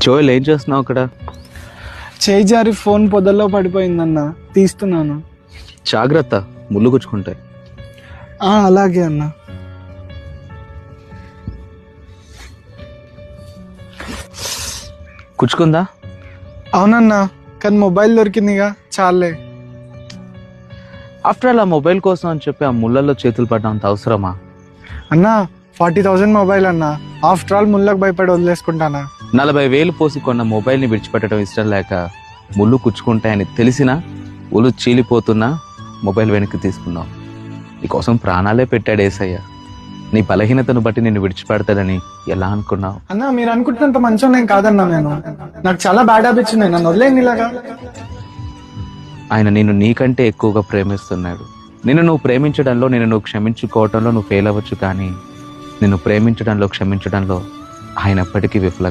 జోయల్ ఏం చేస్తున్నావు అక్కడ? చేయి జారి ఫోన్ పొదల్లో పడిపోయిందన్న, తీస్తున్నాను. జాగ్రత్త, ముళ్ళు గుచ్చుకుంటాయి. అలాగే అన్న. గుచ్చుకుందా? అవునన్నా, కానీ మొబైల్ దొరికిందిగా, చాలే. ఆఫ్టర్ ఆల్ ఆ మొబైల్ కోసం అని చెప్పి ఆ ముళ్ళల్లో చేతులు పడ్డంత అవసరమా? అన్నా 40,000 మొబైల్ అన్న, ఆఫ్టర్ ఆల్ ముళ్ళకు భయపడి వదిలేసుకుంటానా? 40,000 పోసి కొన్న మొబైల్ని విడిచిపెట్టడం ఇష్టం లేక ముళ్ళు కుచ్చుకుంటాయని తెలిసినా ఒళ్ళు చీలిపోతున్నా మొబైల్ వెనక్కి తీసుకున్నావు. నీకోసం ప్రాణాలే పెట్టాడు యేసయ్య. నీ బలహీనతను బట్టి నిన్ను విడిచిపెడతాడని ఎలా అనుకున్నావు? అన్న, మీరు అనుకుంటున్నంత మంచిగా నేను కాదన్నా. నాకు చాలా బ్యాడ్ హ్యాబిట్స్ ఉన్నాయి, నన్ను వదిలేండి ఇలాగా. ఆయన నిన్ను నీకంటే ఎక్కువగా ప్రేమిస్తున్నాడు. నిన్ను నువ్వు ప్రేమించడంలో, నిన్ను నువ్వు క్షమించుకోవడంలో నువ్వు ఫెయిల్ అవ్వచ్చు, కానీ నిన్ను ప్రేమించడంలో, క్షమించడంలో ఆయన ఎప్పటికీ విఫలం